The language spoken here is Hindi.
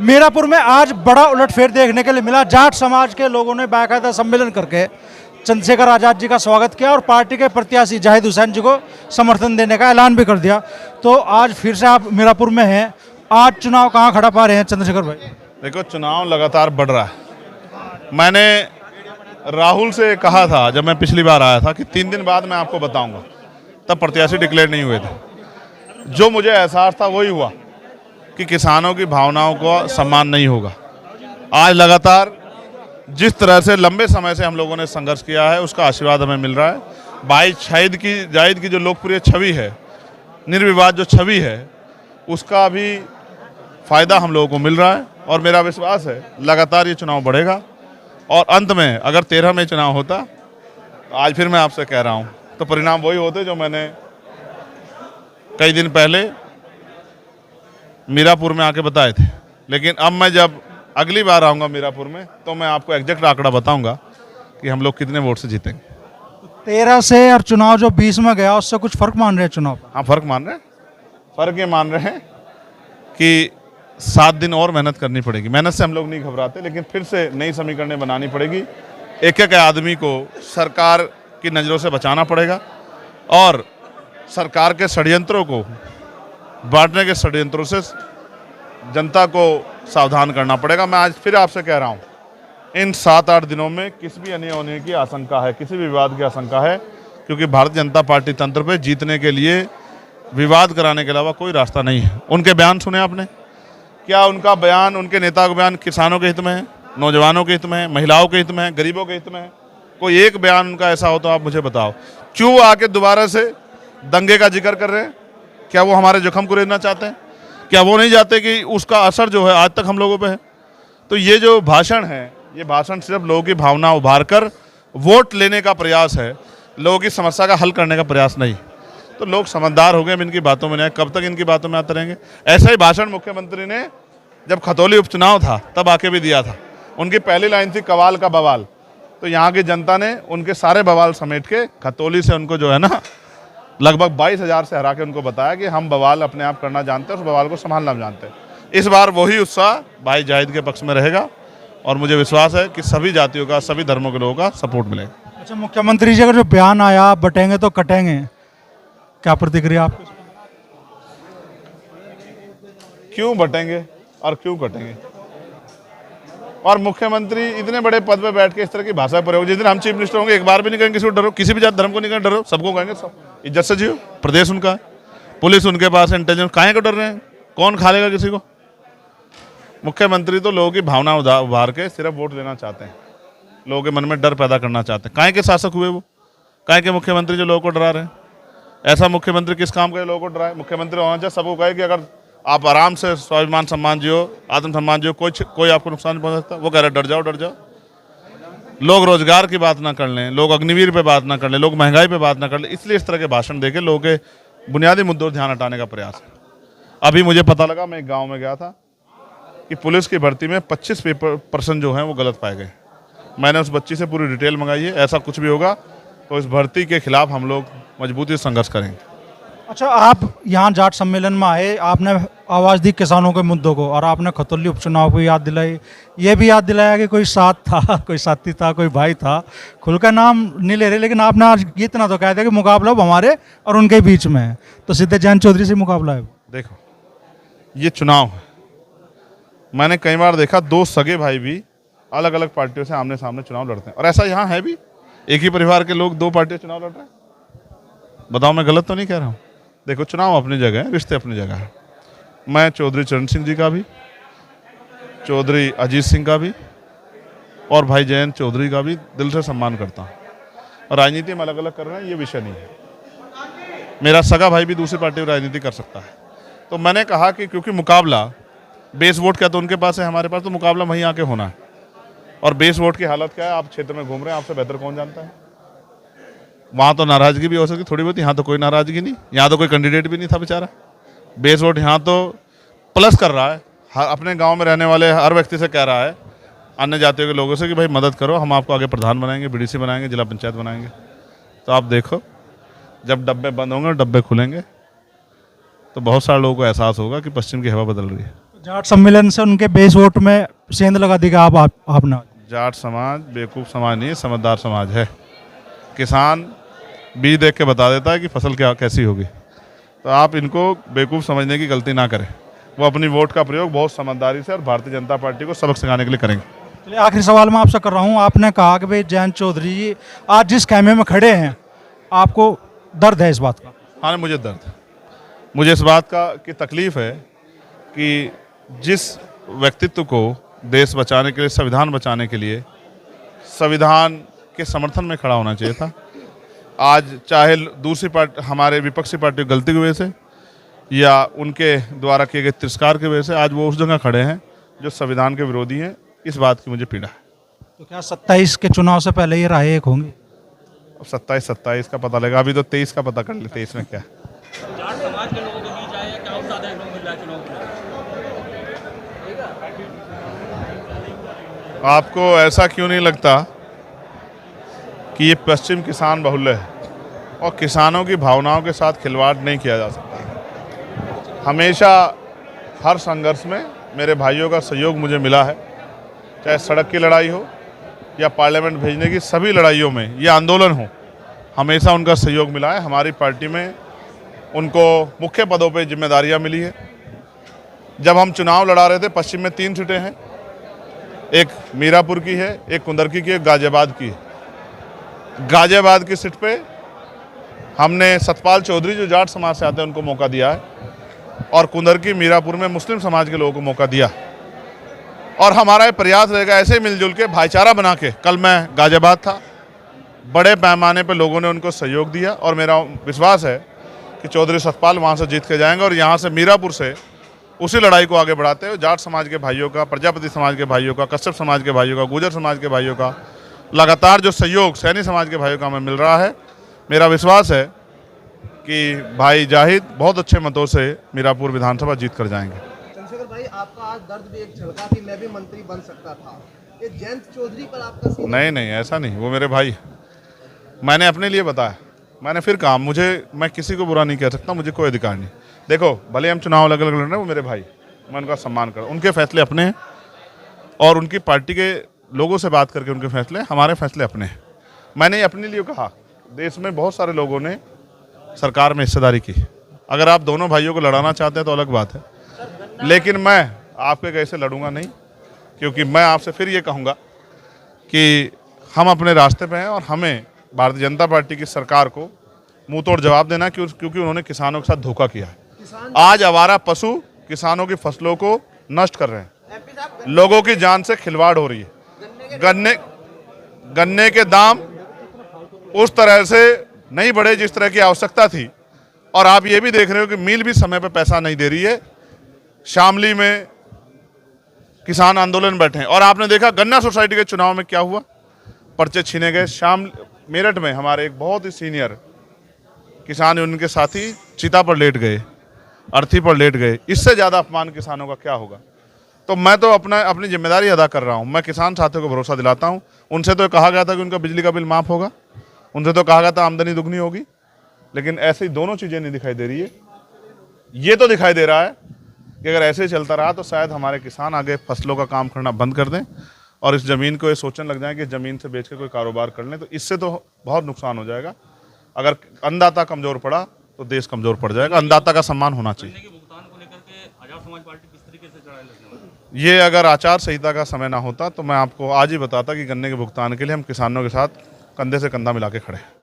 मीरापुर में आज बड़ा उलटफेर देखने के लिए मिला। जाट समाज के लोगों ने बाकायदा सम्मेलन करके चंद्रशेखर आज़ाद जी का स्वागत किया और पार्टी के प्रत्याशी जाहिद हुसैन जी को समर्थन देने का ऐलान भी कर दिया। तो आज फिर से आप मीरापुर में हैं, आज चुनाव कहाँ खड़ा पा रहे हैं चंद्रशेखर भाई? देखो, चुनाव लगातार बढ़ रहा है। मैंने राहुल से कहा था जब मैं पिछली बार आया था कि 3 दिन बाद मैं आपको बताऊंगा, तब प्रत्याशी डिक्लेयर नहीं हुए थे। जो मुझे एहसास था वही हुआ कि किसानों की भावनाओं को सम्मान नहीं होगा। आज लगातार जिस तरह से लंबे समय से हम लोगों ने संघर्ष किया है उसका आशीर्वाद हमें मिल रहा है। भाई जाहिद की जो लोकप्रिय छवि है, निर्विवाद जो छवि है, उसका भी फायदा हम लोगों को मिल रहा है और मेरा विश्वास है लगातार ये चुनाव बढ़ेगा और अंत में अगर 13 में चुनाव होता तो आज फिर मैं आपसे कह रहा हूँ तो परिणाम वही होते जो मैंने कई दिन पहले मीरापुर में आके बताए थे। लेकिन अब मैं जब अगली बार आऊँगा मीरापुर में तो मैं आपको एग्जैक्ट आंकड़ा बताऊँगा कि हम लोग कितने वोट से जीतेंगे। 13 से और चुनाव जो 20 में गया उससे कुछ फर्क मान रहे हैं चुनाव? हाँ, फर्क मान रहे हैं। फर्क ये मान रहे हैं कि 7 दिन और मेहनत करनी पड़ेगी। मेहनत से हम लोग नहीं घबराते, लेकिन फिर से नई समीकरणें बनानी पड़ेगी। एक एक आदमी को सरकार की नज़रों से बचाना पड़ेगा और सरकार के षड्यंत्रों को, बांटने के षड्यंत्रों से जनता को सावधान करना पड़ेगा। मैं आज फिर आपसे कह रहा हूँ, इन 7-8 दिनों में किसी भी अन्याय होने की आशंका है, किसी भी विवाद की आशंका है, क्योंकि भारतीय जनता पार्टी तंत्र पे जीतने के लिए विवाद कराने के अलावा कोई रास्ता नहीं है। उनके बयान सुने आपने? क्या उनका बयान, उनके नेता का बयान किसानों के हित में है, नौजवानों के हित में है, महिलाओं के हित में है, गरीबों के हित में है? कोई एक बयान उनका ऐसा हो तो आप मुझे बताओ। क्यों आके दोबारा से दंगे का जिक्र कर रहे हैं? क्या वो हमारे जख्म को रेंगना चाहते हैं? क्या वो नहीं चाहते कि उसका असर जो है आज तक हम लोगों पे है? तो ये जो भाषण है, ये भाषण सिर्फ लोगों की भावना उभार कर वोट लेने का प्रयास है, लोगों की समस्या का हल करने का प्रयास नहीं। तो लोग समझदार हो गए, इनकी बातों में नहीं, कब तक इनकी बातों में आते रहेंगे? ऐसा ही भाषण मुख्यमंत्री ने जब खतौली उपचुनाव था तब आके भी दिया था। उनकी पहली लाइन थी कवाल का बवाल। तो यहाँ की जनता ने उनके सारे बवाल समेट के खतौली से उनको जो है ना लगभग 22,000 से हरा के उनको बताया कि हम बवाल अपने आप करना जानते हैं, उस बवाल को संभालना जानते हैं। इस बार वही उत्साह भाई जाहिद के पक्ष में रहेगा और मुझे विश्वास है कि सभी जातियों का, सभी धर्मों के लोगों का सपोर्ट मिलेगा। अच्छा, मुख्यमंत्री जी का जो बयान आया, बटेंगे तो कटेंगे, क्या प्रतिक्रिया आपकी? क्यों बटेंगे और क्यों कटेंगे? और मुख्यमंत्री इतने बड़े पद पे बैठ के इस तरह की भाषा प्रयोग, जिस दिन हम चीफ मिनिस्टर होंगे एक बार भी नहीं कहेंगे किसी को डरो, किसी भी जाति धर्म को नहीं कहेंगे डरो, सबको कहेंगे सब इज्जत से जियो। प्रदेश उनका है, पुलिस उनके पास है, इंटेलिजेंस, काहे को डर रहे हैं? कौन खा लेगा किसी को? मुख्यमंत्री तो लोगों की भावना उभार के सिर्फ वोट लेना चाहते हैं, लोगों के मन में डर पैदा करना चाहते हैं। काहे के शासक हुए वो? काहे के मुख्यमंत्री जो लोगों को डरा रहे हैं? ऐसा मुख्यमंत्री किस काम के लोगों को डराए? मुख्यमंत्री होना चाहिए सबको कहे कि अगर आप आराम से स्वाभिमान सम्मान जियो, आत्म सम्मान जियो, कोई आपको नुकसान नहीं पहुंच सकता। वो कह रहे डर जाओ डर जाओ। लोग रोजगार की बात ना कर लें, लोग अग्निवीर पे बात ना कर लें, लोग महंगाई पे बात ना कर लें, इसलिए इस तरह के भाषण देके लोगों के बुनियादी मुद्दों ध्यान हटाने का प्रयास है। अभी मुझे पता लगा, मैं एक गाँव में गया था कि पुलिस की भर्ती में 25% जो हैं वो गलत पाए गए। मैंने उस बच्ची से पूरी डिटेल मंगाई है। ऐसा कुछ भी होगा तो इस भर्ती के खिलाफ हम लोग मजबूती से संघर्ष करेंगे। अच्छा, आप यहाँ जाट सम्मेलन में आए, आपने आवाज़ दी किसानों के मुद्दों को और आपने खतौली उपचुनाव को याद दिलाई, ये भी याद दिलाया कि कोई साथ था, कोई साथी था, कोई भाई था। खुल का नाम नहीं ले रहे, लेकिन आपने आज इतना तो कह दिया कि मुकाबला अब हमारे और उनके बीच में है। तो सीधे जयंत चौधरी से मुकाबला है। देखो, ये चुनाव है। मैंने कई बार देखा 2 सगे भाई भी अलग अलग पार्टियों से आमने सामने चुनाव लड़ते हैं, और ऐसा यहाँ है भी। एक ही परिवार के लोग 2 पार्टियों चुनाव लड़ रहे हैं। बताओ, मैं गलत तो नहीं कह रहा हूँ? देखो, चुनाव अपनी जगह है, रिश्ते अपनी जगह है। मैं चौधरी चरण सिंह जी का भी, चौधरी अजीत सिंह का भी और भाई जयंत चौधरी का भी दिल से सम्मान करता हूँ। और राजनीति हम अलग अलग कर रहे हैं, ये विषय नहीं है। मेरा सगा भाई भी दूसरी पार्टी में राजनीति कर सकता है। तो मैंने कहा कि क्योंकि मुकाबला बेस वोट क्या तो उनके पास है, हमारे पास, तो मुकाबला वहीं आके होना है। और बेस वोट की हालत क्या है आप क्षेत्र में घूम रहे हैं, आपसे बेहतर कौन जानता है? वहाँ तो नाराजगी भी हो सकती थोड़ी बहुत, यहाँ तो कोई नाराजगी नहीं, यहाँ तो कोई कैंडिडेट भी नहीं था बेचारा। बेस वोट यहाँ तो प्लस कर रहा है, अपने गांव में रहने वाले हर व्यक्ति से कह रहा है, अन्य जातियों के लोगों से कि भाई मदद करो, हम आपको आगे प्रधान बनाएंगे, बीडीसी बनाएंगे, जिला पंचायत बनाएंगे। तो आप देखो, जब डब्बे बंद होंगे और डब्बे खुलेंगे तो बहुत सारे लोगों को एहसास होगा कि पश्चिम की हवा बदल रही है। जाट सम्मेलन से उनके बेस वोट में सेंध लगा दी आपने। जाट समाज बेवकूफ़ समाज नहीं, समझदार समाज है। किसान बीज देख के बता देता है कि फसल क्या कैसी होगी। तो आप इनको बेवकूफ़ समझने की गलती ना करें। वो अपनी वोट का प्रयोग बहुत समझदारी से और भारतीय जनता पार्टी को सबक सिखाने के लिए करेंगे। चलिए आखिरी सवाल मैं आपसे कर रहा हूँ। आपने कहा कि भाई जयंत चौधरी जी आज जिस खेमे में खड़े हैं आपको दर्द है इस बात का। हाँ, मुझे दर्द है। मुझे इस बात का की तकलीफ़ है कि जिस व्यक्तित्व को देश बचाने के लिए, संविधान बचाने के लिए, संविधान के समर्थन में खड़ा होना चाहिए था, आज चाहे दूसरी पार्टी हमारे विपक्षी पार्टी की गलती की वजह से या उनके द्वारा किए गए तिरस्कार की वजह से आज वो उस जगह खड़े हैं जो संविधान के विरोधी हैं। इस बात की मुझे पीड़ा है। तो क्या 27 के चुनाव से पहले ये राय एक होंगी? अब 27 का पता लगा, अभी तो 23 का पता कर ले, 23 में क्या है। जाट समाज के लोगों के बीच आए या क्या और ज्यादा लोग मिल रहा है चुनाव के लिए? आपको ऐसा क्यों नहीं लगता कि ये पश्चिम किसान बहुल्य है और किसानों की भावनाओं के साथ खिलवाड़ नहीं किया जा सकता? हमेशा हर संघर्ष में मेरे भाइयों का सहयोग मुझे मिला है, चाहे सड़क की लड़ाई हो या पार्लियामेंट भेजने की सभी लड़ाइयों में, ये आंदोलन हो, हमेशा उनका सहयोग मिला है। हमारी पार्टी में उनको मुख्य पदों पे जिम्मेदारियां मिली है। जब हम चुनाव लड़ा रहे थे, पश्चिम में 3 सीटें हैं, एक मीरापुर की है, एक कुंदरकी की, एक गाजियाबाद की है। गाजियाबाद की सीट पे हमने सतपाल चौधरी जो जाट समाज से आते हैं उनको मौका दिया है और कुंदरकी मीरापुर में मुस्लिम समाज के लोगों को मौका दिया। और हमारा ये प्रयास रहेगा ऐसे मिलजुल के भाईचारा बना के। कल मैं गाजियाबाद था, बड़े पैमाने पर लोगों ने उनको सहयोग दिया और मेरा विश्वास है कि चौधरी सतपाल वहाँ से जीत के जाएंगे और यहाँ से मीरापुर से उसी लड़ाई को आगे बढ़ाते हुए जाट समाज के भाइयों का, प्रजापति समाज के भाइयों का, कश्यप समाज के भाइयों का, गुर्जर समाज के भाइयों का लगातार जो सहयोग सैनी समाज के भाइयों का हमें मिल रहा है, मेरा विश्वास है कि भाई जाहिद बहुत अच्छे मतों से मीरापुर विधानसभा जीत कर जाएंगे। चंद्रशेखर भाई, आपका आज दर्द भी एक झलका कि मैं भी मंत्री बन सकता था। ये जयंत चौधरी पर आपका सीन? नहीं, ऐसा नहीं, वो मेरे भाई। मैंने अपने लिए बताया, मैंने फिर कहा, मैं किसी को बुरा नहीं कह सकता, मुझे कोई अधिकार नहीं। देखो, भले हम चुनाव अलग अलग लड़ रहे हैं, वो मेरे भाई, मैं उनका सम्मान कर, उनके फैसले अपने हैं और उनकी पार्टी के लोगों से बात करके उनके फैसले, हमारे फैसले अपने हैं। मैंने अपने लिए कहा, देश में बहुत सारे लोगों ने सरकार में हिस्सेदारी की। अगर आप दोनों भाइयों को लड़ाना चाहते हैं तो अलग बात है, लेकिन मैं आपके कैसे लड़ूंगा नहीं, क्योंकि मैं आपसे फिर ये कहूँगा कि हम अपने रास्ते पे हैं और हमें भारतीय जनता पार्टी की सरकार को मुंह तोड़ जवाब देना, क्योंकि उन्होंने किसानों के साथ धोखा किया है। आज आवारा पशु किसानों की फसलों को नष्ट कर रहे हैं, लोगों की जान से खिलवाड़ हो रही है। गन्ने के दाम उस तरह से नहीं बढ़े जिस तरह की आवश्यकता थी, और आप ये भी देख रहे हो कि मिल भी समय पर पैसा नहीं दे रही है। शामली में किसान आंदोलन बैठे हैं और आपने देखा गन्ना सोसाइटी के चुनाव में क्या हुआ, पर्चे छीने गए। मेरठ में हमारे एक बहुत ही सीनियर किसान उनके साथी चिता पर लेट गए, अर्थी पर लेट गए। इससे ज़्यादा अपमान किसानों का क्या होगा? तो मैं तो अपनी जिम्मेदारी अदा कर रहा हूं। मैं किसान साथियों को भरोसा दिलाता हूं। उनसे तो कहा गया था कि उनका बिजली का बिल माफ़ होगा, उनसे तो कहा गया था आमदनी दुगनी होगी, लेकिन ऐसी दोनों चीज़ें नहीं दिखाई दे रही है। ये तो दिखाई दे रहा है कि अगर ऐसे ही चलता रहा तो शायद हमारे किसान आगे फसलों का काम करना बंद कर दें और इस ज़मीन को ये सोचने लग जाएं कि ज़मीन से बेच के कोई कारोबार कर लें। तो इससे तो बहुत नुकसान हो जाएगा। अगर अन्नदाता कमज़ोर पड़ा तो देश कमज़ोर पड़ जाएगा। अन्नदाता का सम्मान होना चाहिए। भुगतान को लेकर के आजाद समाज पार्टी किस तरीके से चढ़ाई लगने वाली? ये अगर आचार संहिता का समय ना होता तो मैं आपको आज ही बताता कि गन्ने के भुगतान के लिए हम किसानों के साथ कंधे से कंधा मिला के खड़े हैं।